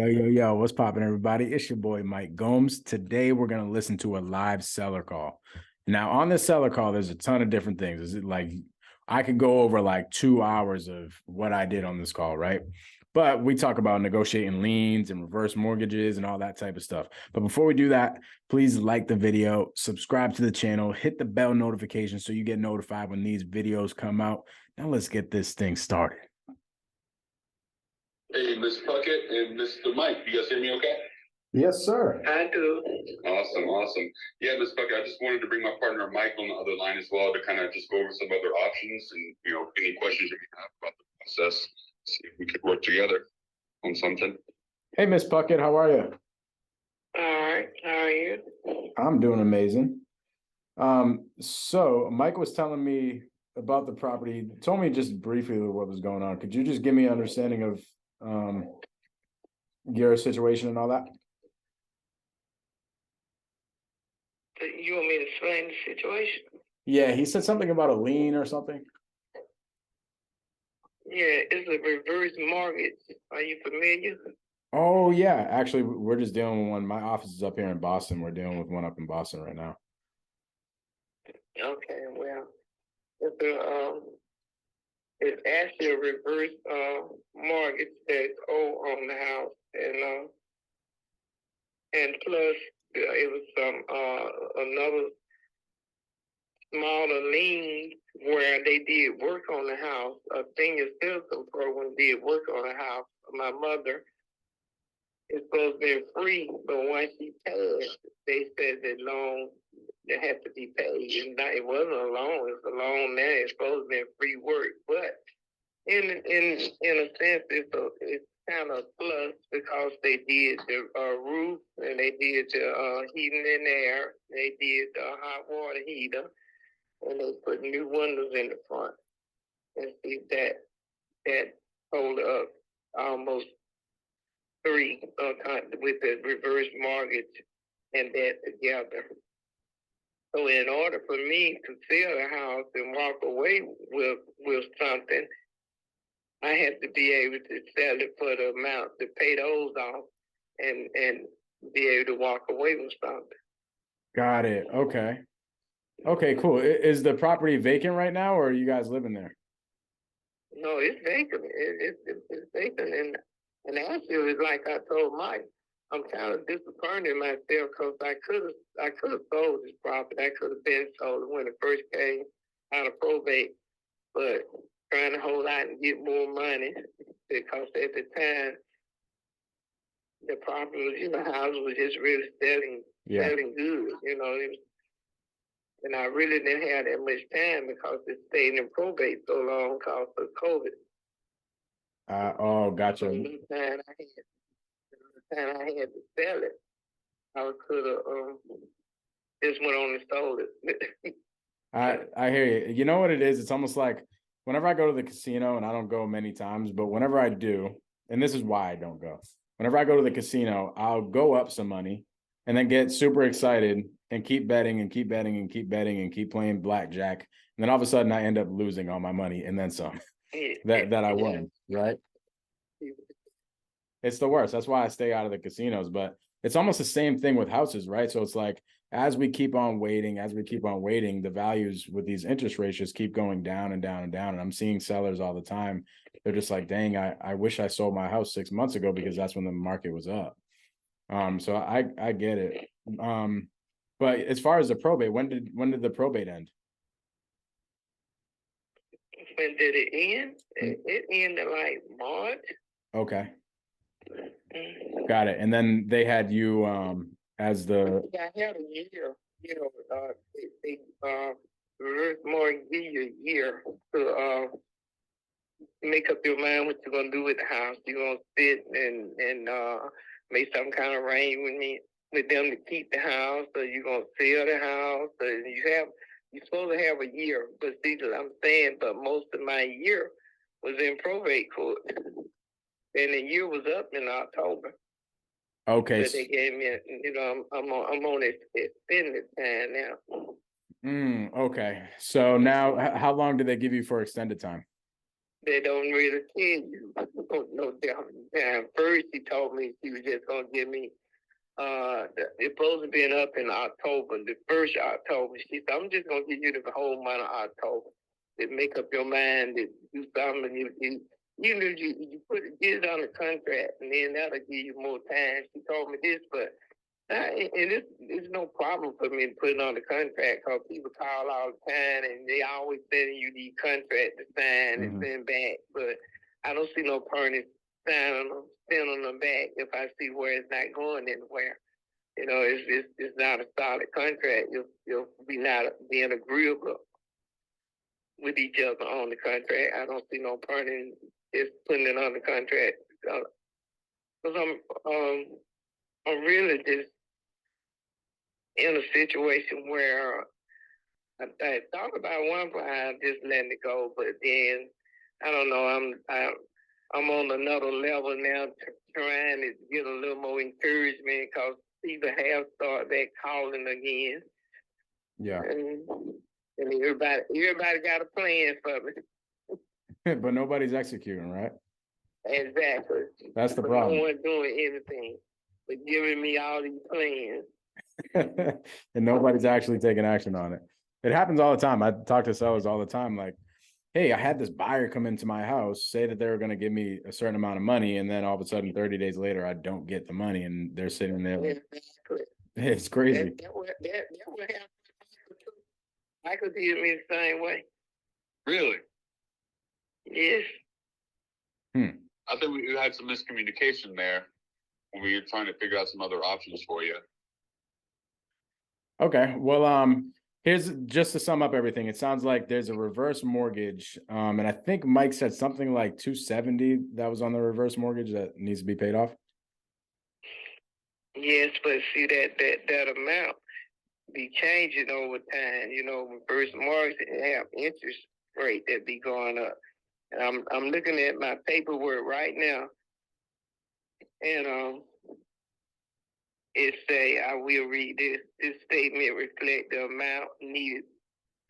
Yo, what's poppin', everybody? It's your boy, Mike Gomes. Today, we're going to listen to a live seller call. Now, on this seller call, there's a ton of different things. Is it like I could go over like 2 hours of what I did on this call, right? But we talk about negotiating liens and reverse mortgages and all that type of stuff. But before we do that, please like the video, subscribe to the channel, hit the bell notification so you get notified when these videos come out. Now, let's get this thing started. Hey, Miss Puckett and Mr. Mike, you guys hear me okay? Yes, sir. I do. Awesome. Yeah, Miss Puckett, I just wanted to bring my partner Mike on the other line as well to kind of just go over some other options and, any questions you may have about the process, see if we could work together on something. Hey, Miss Puckett, how are you? All right. How are you? I'm doing amazing. So Mike was telling me about the property. He told me just briefly what was going on. Could you just give me an understanding of your situation and all that? You want me to explain the situation? Yeah, he said something about a lien or something. Yeah, it's a reverse mortgage. Are you familiar? Oh yeah, actually, we're just dealing with one. My office is up here in Boston. We're dealing with one up in Boston right now. Okay, well, it's actually a reverse mortgage that's owed on the house, and plus it was another smaller lien where they did work on the house. A senior citizen program did work on the house. My mother is supposed to be free, but once she passed, they said that loan that had to be paid. And it wasn't a loan; it's a loan now. It's supposed to be free work, but in a sense, it's kind of plus because they did the roof and they did the heating and air. They did the hot water heater, and they put new windows in the front. And see that hold up almost three with the reverse mortgage and that together. So in order for me to sell the house and walk away with something, I had to be able to sell it for the amount to pay those off and be able to walk away with something. Got it. Okay, cool. Is the property vacant right now, or are you guys living there? No, it's vacant. It's vacant, and actually, like I told Mike, I'm kind of disappointed in myself because I could have sold this property. I could have been sold when it first came out of probate, but trying to hold out and get more money because at the time the property was, house was just really selling good. It was, and I really didn't have that much time because it stayed in probate so long because of COVID. Gotcha. So the time I had to sell it, I could have just went on and sold it. I hear you. You know what it is? It's almost like whenever I go to the casino, and I don't go many times, but whenever I do, and this is why I don't go. Whenever I go to the casino, I'll go up some money and then get super excited and keep betting and keep betting and keep betting and keep playing blackjack. And then all of a sudden I end up losing all my money and then some that I won, right? It's the worst. That's why I stay out of the casinos. But it's almost the same thing with houses, right? So it's like as we keep on waiting, the values with these interest rates just keep going down and down and down. And I'm seeing sellers all the time. They're just like, dang, I wish I sold my house 6 months ago because that's when the market was up. So I get it. But as far as the probate, when did the probate end? When did it end? It ended like March. Okay. Got it. And then they had you as the. Yeah, I had a year. They reverse mortgage give you a year to make up your mind what you're gonna do with the house. You're gonna sit and make some kind of arrangement with them to keep the house, or you're gonna sell the house, or you're supposed to have a year. But see, I'm saying, but most of my year was in probate court. And the year was up in October. Okay. So they gave me, I'm on extended time now. Okay. So now, how long do they give you for extended time? They don't really tell you. no damn. First, she told me she was just gonna give me. It's supposed to be up in October, the first October. She said, "I'm just gonna give you the whole month of October to make up your mind to do something. You get it on the contract, and then that'll give you more time." She told me this, but. And it's no problem for me to put it on the contract because people call all the time and they always sending you these contracts to sign and send back. But I don't see no point in sending them back if I see where it's not going anywhere. You know, it's not a solid contract. You'll be not being agreeable with each other on the contract. I don't see no point in just putting it on the contract because I'm really just in a situation where I thought about one point just letting it go, but then I don't know. I'm on another level now, trying to get a little more encouragement because people have started back calling again. Yeah, and everybody got a plan for me. but nobody's executing, right? Exactly. That's the problem. No one doing anything but giving me all these plans. And nobody's actually taking action on it. It happens all the time. I talk to sellers all the time, like, hey, I had this buyer come into my house, say that they were going to give me a certain amount of money, and then all of a sudden 30 days later I don't get the money, and they're sitting there like, exactly. It's crazy. That what happened. Michael did me the same way. Really? Yes. I think we had some miscommunication there when we were trying to figure out some other options for you. Okay, well, here's just to sum up everything. It sounds like there's a reverse mortgage, and I think Mike said something like 270 that was on the reverse mortgage that needs to be paid off. Yes, but see that amount be changing over time. You know, reverse mortgage have interest rate that be going up. And I'm looking at my paperwork right now, and it say, I will read this. This statement reflects the amount needed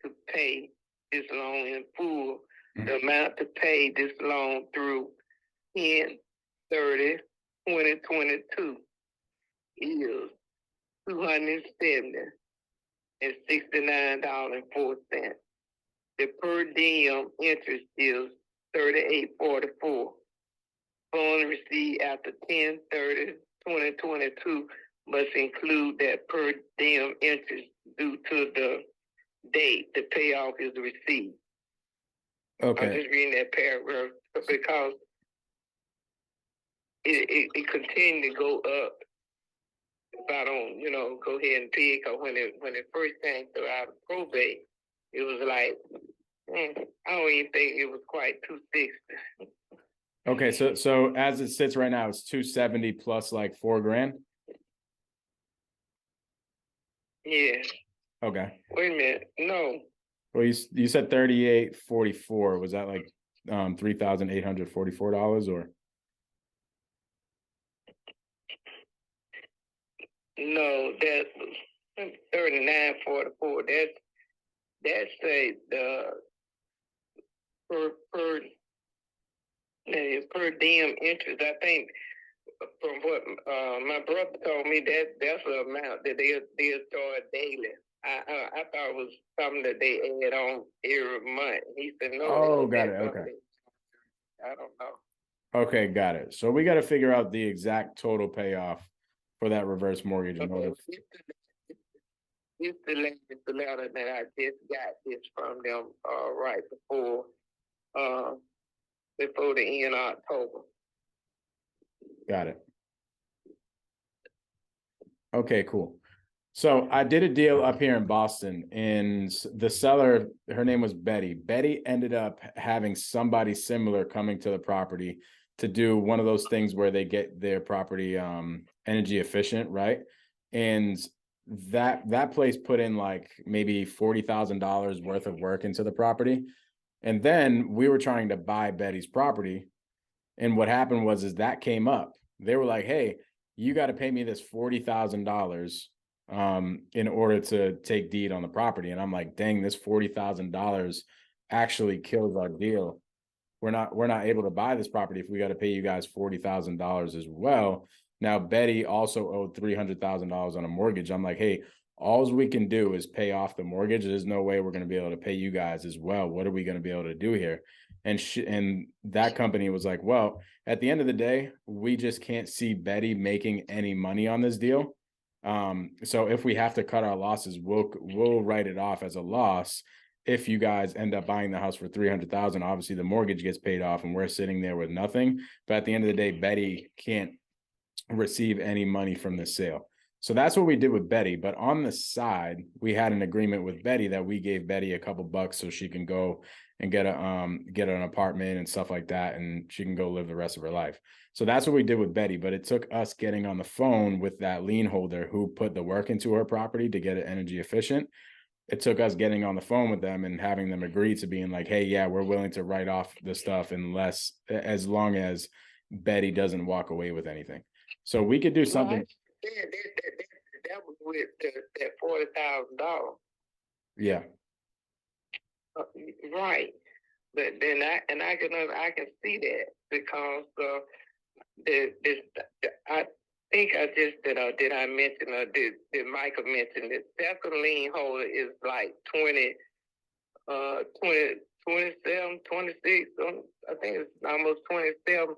to pay this loan in full. The amount to pay this loan through 10/30/2022 is $270.69.04. The per diem interest is $38.44. Funds received after 10/30/2022 must include that per diem interest due to the date the payoff is received. Okay. I'm just reading that paragraph because it continued to go up if I don't, go ahead and pay it. Because when it first came through out of probate, it was like, I don't even think it was quite 260. Okay, so as it sits right now, it's 270 plus like $4,000. Yeah. Okay. Wait a minute. No. Well, you said 38.44. Was that like $3,844 or? No, that's 39.44. That's the per diem interest. I think from what my brother told me, that's the amount that they'll charge daily. I thought it was something that they add on every month. He said no. Oh, got it. Okay. I don't know. Okay, got it. So we got to figure out the exact total payoff for that reverse mortgage in order. It's the letter that I just got this from them right before the end of October. Got it. Okay, cool. So I did a deal up here in Boston, and the seller, her name was Betty. Betty ended up having somebody similar coming to the property to do one of those things where they get their property energy efficient, right? And that place put in like maybe $40,000 worth of work into the property. And then we were trying to buy Betty's property. And what happened was that came up. They were like, hey, you got to pay me this $40,000 in order to take deed on the property. And I'm like, dang, this $40,000 actually kills our deal. we're not able to buy this property if we got to pay you guys $40,000 as well. Now, Betty also owed $300,000 on a mortgage. I'm like, hey, all we can do is pay off the mortgage. There's no way we're going to be able to pay you guys as well. What are we going to be able to do here? And that company was like, well, at the end of the day, we just can't see Betty making any money on this deal. So if we have to cut our losses, we'll write it off as a loss. If you guys end up buying the house for $300,000, obviously the mortgage gets paid off and we're sitting there with nothing. But at the end of the day, Betty can't receive any money from the sale. So that's what we did with Betty. But on the side, we had an agreement with Betty that we gave Betty a couple bucks so she can go and get an apartment and stuff like that, and she can go live the rest of her life. So that's what we did with Betty. But it took us getting on the phone with that lien holder who put the work into her property to get it energy efficient. It took us getting on the phone with them and having them agree to being like, hey, yeah, we're willing to write off the stuff as long as Betty doesn't walk away with anything. So we could do something. That was with that $40,000. Yeah. Right. But then I can see that because I think I just did I mention did Michael mention that second lien holder is like 27, 26. I think it's almost 27.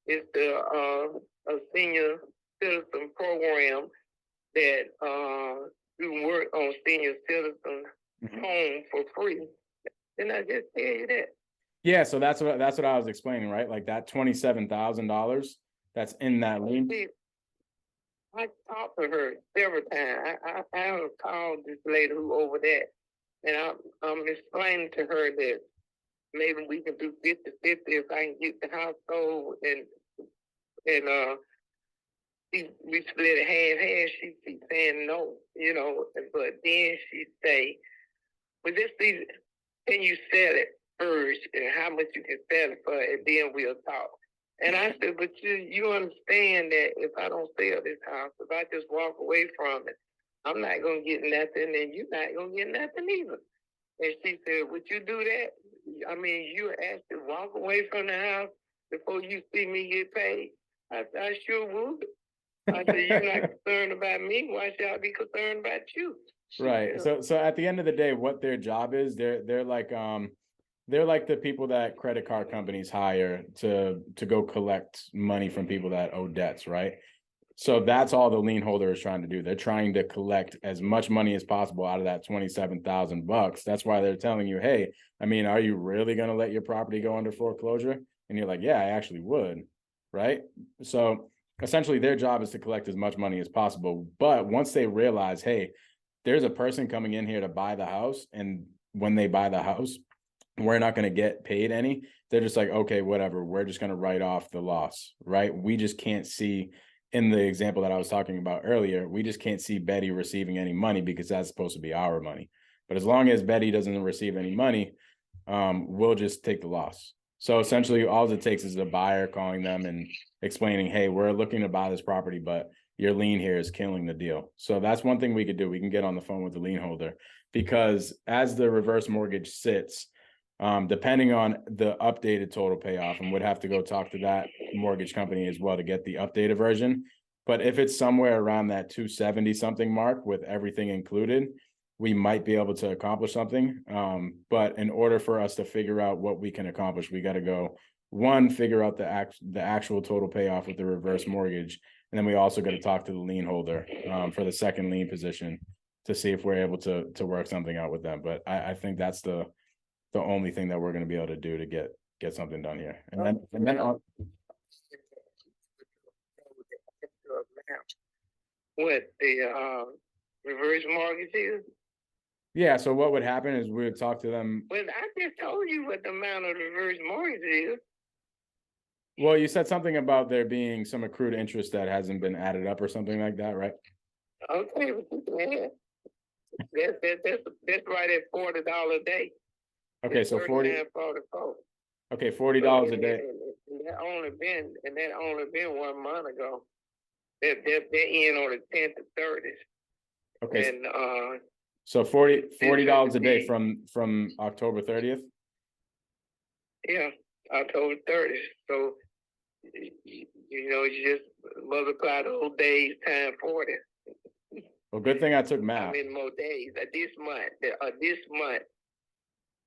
It's the a senior citizen program that you work on senior citizen home for free. Didn't I just tell you that? Yeah, so that's what I was explaining, right? Like that $27,000 that's in that lien. I talked to her several times. I have called this lady who over that, and I'm explaining to her that maybe we can do 50-50 if I can get the house sold, and we split it half. She keeps saying no, but then she say, well, just see, can you sell it first and how much you can sell it for, and then we'll talk. And I said, but you understand that if I don't sell this house, if I just walk away from it, I'm not going to get nothing, and you're not going to get nothing either. And she said, would you do that? I mean, you asked to walk away from the house before you see me get paid? I said, I sure would. I said, you're not concerned about me. Why should I be concerned about you? Right. So at the end of the day, what their job is, they're like the people that credit card companies hire to go collect money from people that owe debts, right? So that's all the lien holder is trying to do. They're trying to collect as much money as possible out of that $27,000. That's why they're telling you, hey, I mean, are you really going to let your property go under foreclosure? And you're like, yeah, I actually would, right? So essentially their job is to collect as much money as possible. But once they realize, hey, there's a person coming in here to buy the house, and when they buy the house, we're not going to get paid any. They're just like, okay, whatever. We're just going to write off the loss, right? We just can't see, in the example that I was talking about earlier, we just can't see Betty receiving any money because that's supposed to be our money. But as long as Betty doesn't receive any money, we'll just take the loss. So essentially all it takes is a buyer calling them and explaining, hey, we're looking to buy this property, but your lien here is killing the deal. So that's one thing we could do. We can get on the phone with the lien holder, because as the reverse mortgage sits, depending on the updated total payoff, and would have to go talk to that mortgage company as well to get the updated version. But if it's somewhere around that 270 something mark with everything included, we might be able to accomplish something. But in order for us to figure out what we can accomplish, we got to go, one, figure out the actual total payoff with the reverse mortgage. And then we also got to talk to the lien holder for the second lien position to see if we're able to work something out with them. But I think that's the only thing that we're going to be able to do to get something done here. And then on, what the reverse mortgage is? yeah, so what would happen is we would talk to them. Well, I just told you what the amount of the reverse mortgage is. Well, you said something about there being some accrued interest that hasn't been added up or something like that, right? Okay, that's right at $40 a day. Okay, so 44. Okay, $40 a day. And that only been 1 month ago. They end on the 10th to 30th. Okay. And so $40 a day from October 30th. Yeah. October 30th. So, you just multiply those days times 40. Well, good thing I took How math. many more days? This month,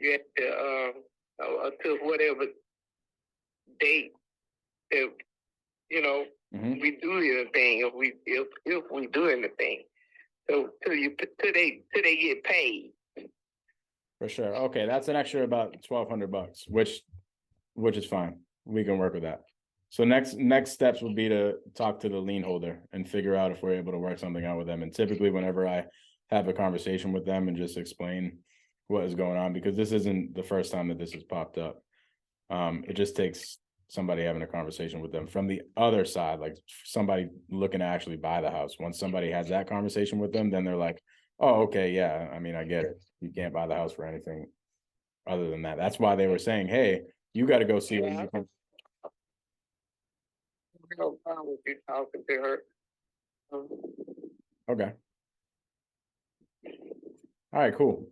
you have to, to whatever date that, we do anything, if we do anything. So till they get paid. For sure. Okay, that's an extra about $1,200, which is fine. We can work with that. So next steps would be to talk to the lien holder and figure out if we're able to work something out with them. And typically, whenever I have a conversation with them and just explain what is going on, because this isn't the first time that this has popped up. It just takes somebody having a conversation with them from the other side, like somebody looking to actually buy the house. Once somebody has that conversation with them, then they're like, oh, okay, yeah, I mean, I get it. You can't buy the house for anything other than that. That's why they were saying, hey, you got to go see what you can. No problem with you talking to her. Okay. All right, cool.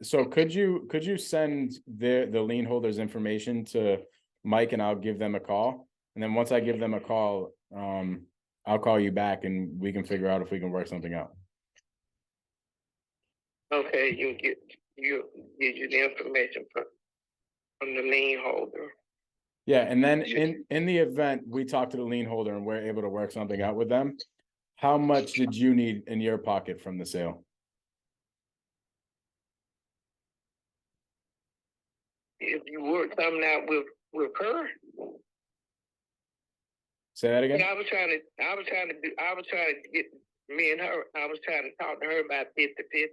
So could you send the lien holders information to Mike, and I'll give them a call. And then once I give them a call, I'll call you back and we can figure out if we can work something out. Okay, you get you the information from the lien holder. Yeah, and then in the event we talk to the lien holder and we're able to work something out with them, how much did you need in your pocket from the sale? If you work something out with her. Say that again. Yeah, I was trying to get me and her. I was trying to talk to her about 50-50.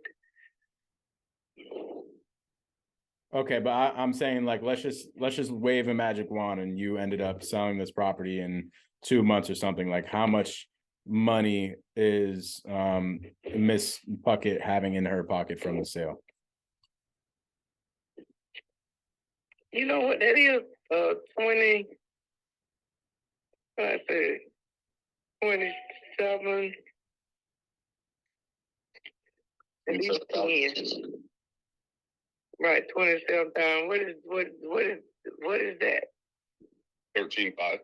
Okay, but I'm saying, like, let's just wave a magic wand and you ended up selling this property in 2 months or something. Like, how much money is Miss Puckett having in her pocket from the sale? You know what that is? 20. I say 27. At least 10. Right, 27,000. What is that? 13.5.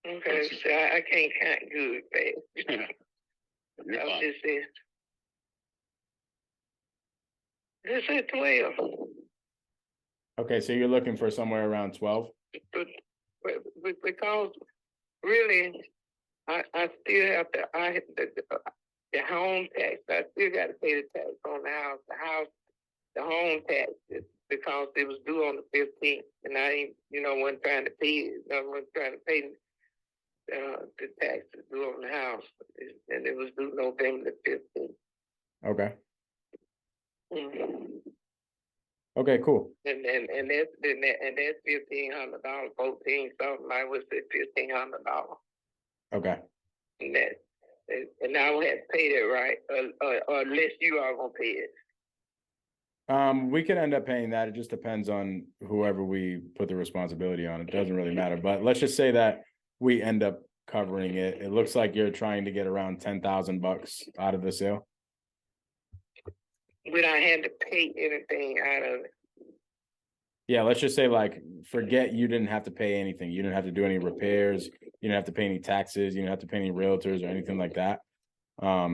Okay, so I can't count good, babe. You're I'm fine. just saying. This is 12. Okay, so you're looking for somewhere around 12? Because really, I still have to, the home tax, I still got to pay the tax on the house, the home tax, because it was due on the 15th, and I ain't, wasn't trying to pay it. I wasn't trying to pay the taxes due on the house, and it was due November the 15th. Okay. Mm-hmm. Okay, cool. And that's $1,500, 14 something. I would say $1,500. Okay. And I will have to pay that, right? Or unless you are gonna pay it. We could end up paying that. It just depends on whoever we put the responsibility on. It doesn't really matter. But let's just say that we end up covering it. It looks like you're trying to get around $10,000 out of the sale. Without having to pay anything out of it. Yeah, let's just say, like, forget you didn't have to pay anything. You didn't have to do any repairs. You didn't have to pay any taxes. You didn't have to pay any realtors or anything like that. I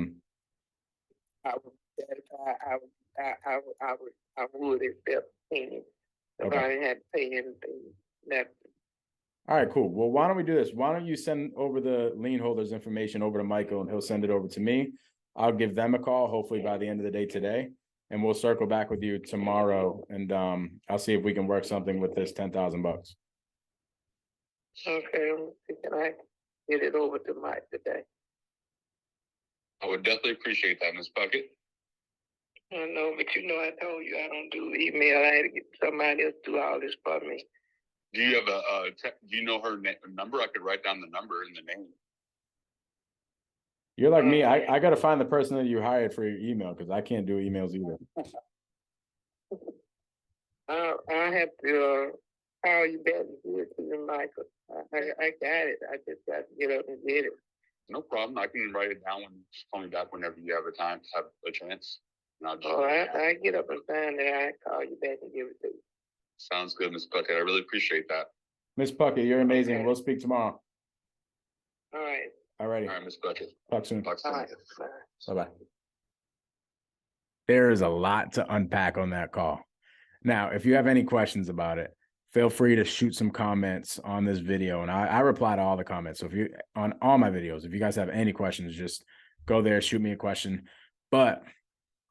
would accept paying if I didn't have to pay anything. All right, cool. Well, why don't we do this? Why don't you send over the lien holders information over to Michael and he'll send it over to me. I'll give them a call, hopefully by the end of the day today. And we'll circle back with you tomorrow, and I'll see if we can work something with this $10,000. Okay, can I get it over to Mike today? I would definitely appreciate that, Ms. Puckett. I know, but I told you I don't do email. I had to get somebody else to do all this for me. Do you have do you know her number? I could write down the number and the name. You're like me. I got to find the person that you hired for your email because I can't do emails either. I have to call you back and give it to you, Michael. I got it. I just got to get up and get it. No problem. I can write it down and just call me back whenever you have a time, have a chance. And I'll just I get up and find it. I call you back and give it to you. Sounds good, Ms. Puckett. I really appreciate that. Miss Puckett, you're amazing. Okay. We'll speak tomorrow. All right. All righty. All right, Ms. Puckett. Talk soon. Talk All soon. right. Bye. Bye-bye. There is a lot to unpack on that call. Now, if you have any questions about it, feel free to shoot some comments on this video. And I reply to all the comments. So if you on all my videos, if you guys have any questions, just go there, shoot me a question. But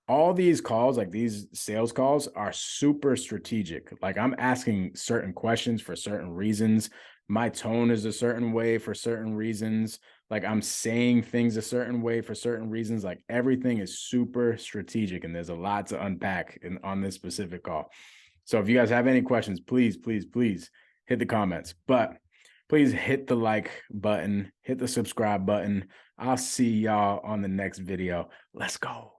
all these calls, like these sales calls, are super strategic. Like I'm asking certain questions for certain reasons. My tone is a certain way for certain reasons. Like I'm saying things a certain way for certain reasons. Like everything is super strategic, and there's a lot to unpack on this specific call. So if you guys have any questions, please, please, please hit the comments. But please hit the like button, hit the subscribe button. I'll see y'all on the next video. Let's go.